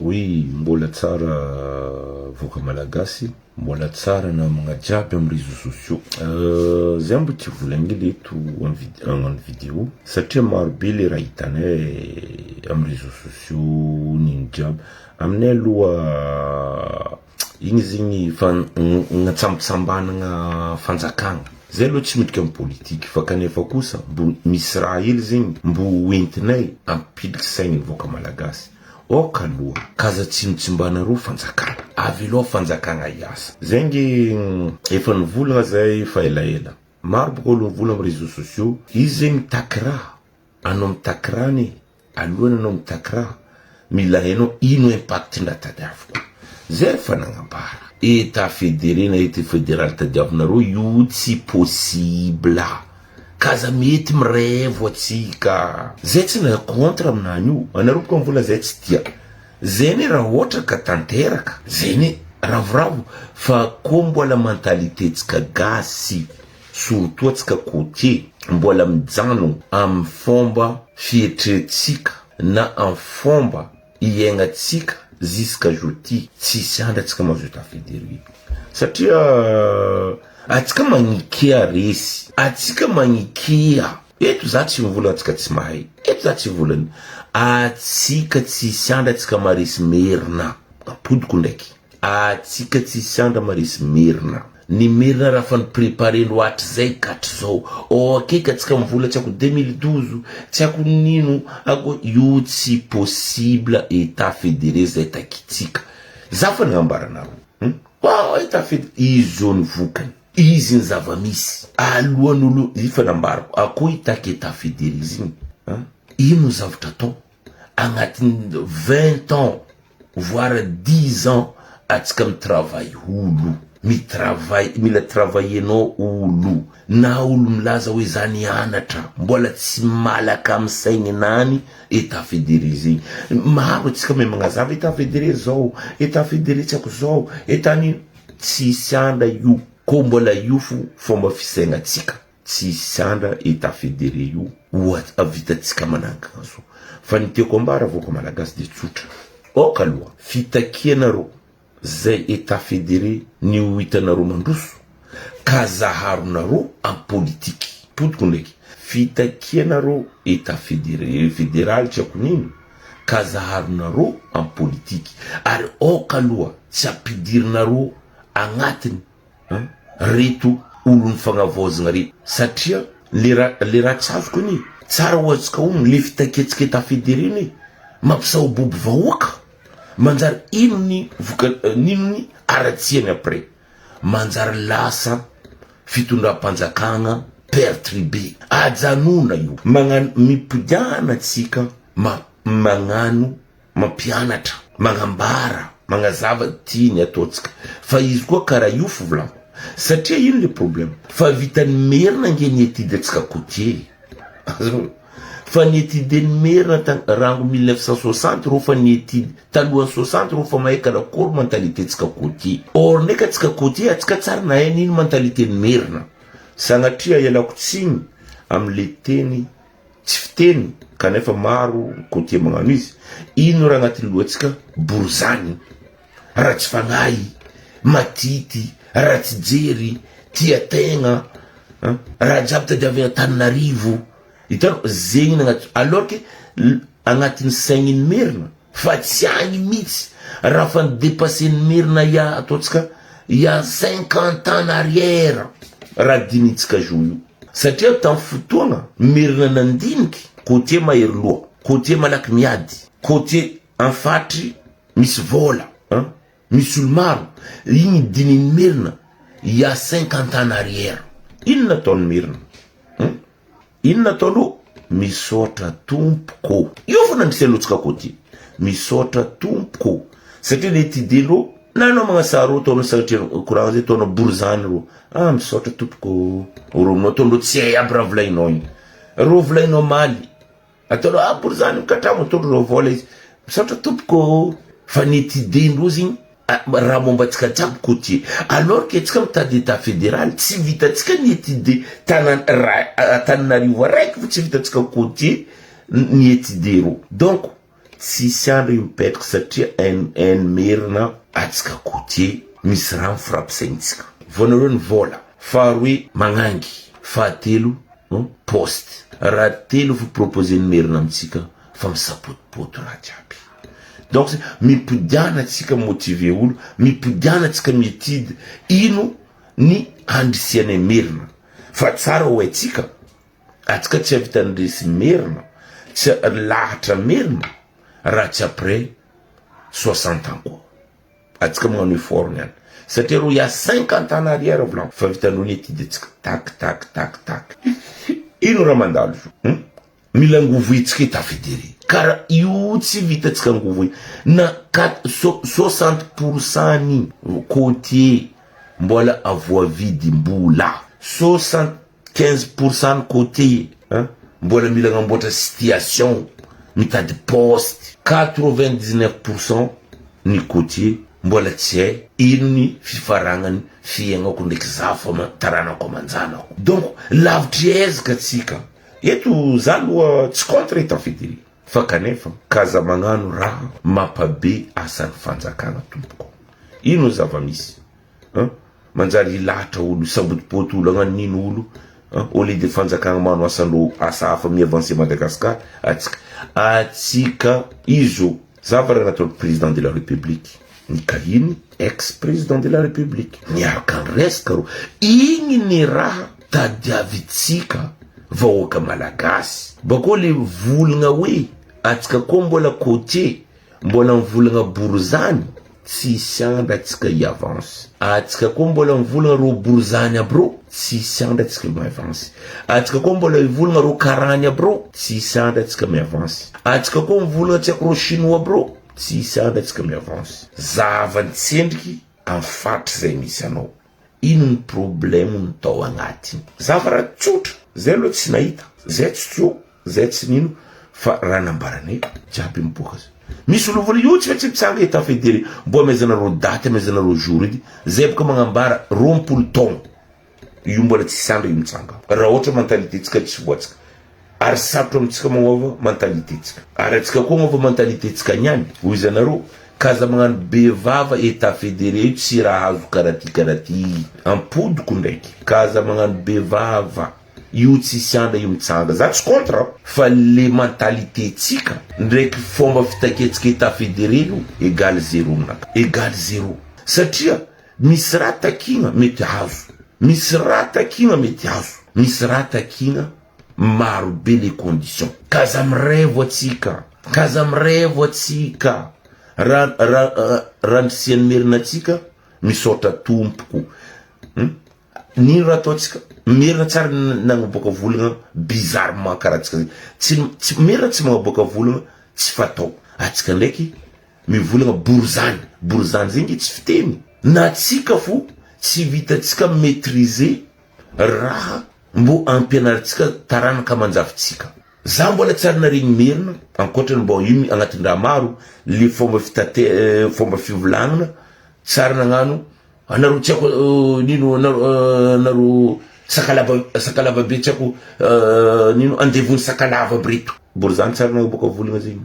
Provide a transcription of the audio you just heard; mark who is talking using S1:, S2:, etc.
S1: Oui, mbola tsara voka malagasy, mbola tsara na mga jiaby amin'ny réseaux sociaux. Zay mbo tsy volagny leto amin'ny vidéo satria maro be le raha hitanay amin'ny réseaux sociaux niny jiaby. Aminay aloha igny zegny gn'atsambotsambanagna fanjakagna. Zay aloha tsy midika amin'ny politique fa kanefa kosa mbo misy raha hely zegny mbo entinay ampiliky saigny voka malagasy. Kaloha kaza tsimotsimbanareo fanjakana avy aloha fanjakana iasa zengy efa nivolagna zay fa elaela maro boka olo mivola amin'ny réseaux sociaux izy zegny mitaky raha anao mitaky rahany alohany anao mitaky raha mila hainao ino impact-ndraha tadiaviko zay fa nagnambara eta fédéré na eta fédéral tadiavinareo io tsy possible kaza mety mirevo atsika zay tsy na contre aminany io anareo boka mivola zay tsy tia zany raha ohatra ka tanteraka zany ravoravo fa ko mbola mentalité tsika gasy surtout tsika côtier mbola mijano amin'ny fomba fietrentsika na amin'ny fomba iaignatsika jusqu'aujourd'hui tsisy andratsika mahazo eta fédéré satria atsika magnikea resy atsika magnikea eto za tsy mivola atsika tsy mahay eto za tsy volany atsika tsisy andra atsika maresy merina apodiko ndraiky atsika tsisy andra maresy merina ny merina raha fa niprépare loatra zay katry zao akeka atsika mivola tsy ako 2012 tsy ako nino ako io tsy possible état fédéré zay takitsika za fa nagnambaranaro eta fédéré izy o nivokany izy ny zava-misy alohan'olo ifa nambarako ako itaky état fédéré izy ino zavatra atao agnatin'ny 20 ans voire 10 ans atsika mitravaille olo mila travaillenao olo na olo milaza hoe zany anatra mbola tsy malaka amin'ny saigninany état fédéré zegny maro atsika me magnazava état fédéré zao état fédéré tsy ako zao etany tsisy andra io ko mbola io fomba fisaignatsika tsisy andra état fédéré io avitatsika manankazo fa ny tiako ambara voka malagasy de tsotra kaloha fitakianareo zay état fédéré ny ho hitanareo mandroso ka zaharonareo amin'ny politiky podiko ndraiky fitakianareo état fédéral tsy ako nino ka zaharonareo amin'ny politiky ary kaloha tsy ampidirinareo agnatiny reto olo ny fagnavozagna reto satria le raha tsy azoko ni tsara ho atsika omby le fitakiatsika état fédéré ni mampisahobobo vahoaka manjary inony ninony aratsiany après manjary lasa fitondram-panjakagna pertribé ajanona io mipidiana atsika magnano mampianatra magnambara magnazava tiany ataotsika fa izy koa karaha io fovolako satria ino le problème fa vitany merina nge ny étude atsika côtier fa ny étude ny merina rango 1960 ro fa ny étude talohan'ny 60 ro fa mahay karakory mentalité tsika côtier or ndraiky atsika côtier atsika tsara nahay nino mentalité ny merina sagnatria ialako tsigny am'le teny tsy fiteny kanefa maro côtier magnano izy ino raha agnatin'ny lohatsika borzany raha tsy fagnahy matity raha tsy jery tia tegna raha jiaby tadiavina Tananarivo hitanao zegny nagnaty alors que agnatin'ny saignin'ny merina fa tsy agny mihitsy raha fa nidépassé ny merina ataotsika ya 50 ans en arrière raha dinitsika zo io satria tamin'ny fotoagna merina nandiniky côtier mahery loha côtier malaky miady côtier anfatry misy vola misy olo maro igny dinin'ny merina ya 50 ans en arrière ino nataon'ny merina ino nataonao misaotra tompoko io fa nandrisy alohatsika côtier misaotra tompoko satria le tidenao na anao magnasaro ataonao satria koragna zay ataonao borzany ro misaotra tompoko ronao ataonao tsy hay aby raha volainao igny ro volainao maly ataonao borzany mikatramo ataonao ro vola izy misaotra tompoko fa ny tidendreo zegny raha momba atsika jiaby côtier alors que atsika mitady état fédéral tsy vitatsika ny étude Tananarivo araiky fa tsy vitatsika côtier ny étude ro donc tsisy andro mipetraka satria en merina atsika côtier misy rano firapisaintsika voanareo ny vola faharoe magnangy fahatelo poste raha telo vo proposé ny merina amitsika fa misapotipoty raha jiaby donc mipodiana atsika motiver olo mipodiana atsika mietide ino ny andrisiana merina fa tsara ho atsika atsika tsy avita andresy merina tsy lahatra merina raha tsy après 60 ans koa atsika magnano effort niany satria ro ya 50 ans arrière volan fa vitanao ny etide atsika tak ino raha mandalo mila ngovo itsika etafedere kara io tsy vitatsika ngovo na 60% ni côtier mbola avoavidy mbola 75% côté mbola mila ngamboatra situation mitady poste 99% ni côtier mbola tsy hay ino ny fifaragnany fiaignako ndraiky zafa taranako amanjanako donc lavitry ezaka atsika eto za loha tsy contre etafedere fa kanefa kaza magnano raha mampabe asan'ny fanjakana tompoko ino zava-misy manjary ilahatra olo sambotipoty olo agnano nino olo au lieu de fanjakana mano asandro asa hafa miavancer Madagascar atsika izo zava raha natao président de la république nikahiny ex-président de la république niaraka resaka ro igny ny raha tadiavitsika vahoaka malagasy bako le volagna hoe atsika koa mbola côtier mbola mivolagna borizany tsisy andra atsika iavance atsika koa mbola mivolagna ro borizany abro tsisy andra atsika miavance atsika koa mbola mivolagna ro karany abro tsisy andra atsika miavance atsika koa mivolagna tsiako ro chinois abro tsisy andra atsika miavance zava-nitsendriky amfatry zay misy anao ino ny problème ny tao agnatiny zava raha tsotra zay aloha tsy nahita zay tsy tso zay tsy nino fa raha nambaranay jiaby miboaka misy olo vola io tsy mitsanga etafedere mbo amezanareo daty amezanareo jour edy zay boka magnambara 20 taogno io mbola tsy andro io mitsanga raha ohatra mentalité tsika tsy voatsika ary sarotra amitsika magnova mentalité tsika ary atsika koa magnova mentalité tsika niany hoy zanareo kaza magnano bevava etafedere io tsy raha azo karaty ampodiko ndraiky kaza magnano bevava io tsisy andra io mitsanga za tsy contre fa le mentalité tsika ndraiky fomba fitaketsika etafedere io égal 0 naka égal 0 satria misy raha takigna mety azo misy raha takigna mety azo misy raha takigna maro be les conditions kaza mirevo atsika randrisian'ny merina atsika misaotra tompoko nino raha ataotsika merina tsara nagnaboaka volagna bizarrement karaha atsika zay tsy merina tsy magnaboaka volagna tsy fatao atsika ndraiky mivolagna borizany zegny tsy fiteny na atsika fo tsy vitatsika maîtriser raha mbo ampianarantsika taranaka manjavitsika za mbola tsara naregny merina ankoatrany mbo ino agnatin'ny raha maro le fomba fivolagnana tsara nagnano anaro tsy ako nino anaro sakalava be tsy ako nino andevony sakalava breto borizany tsara nagnaboaka volagna zegny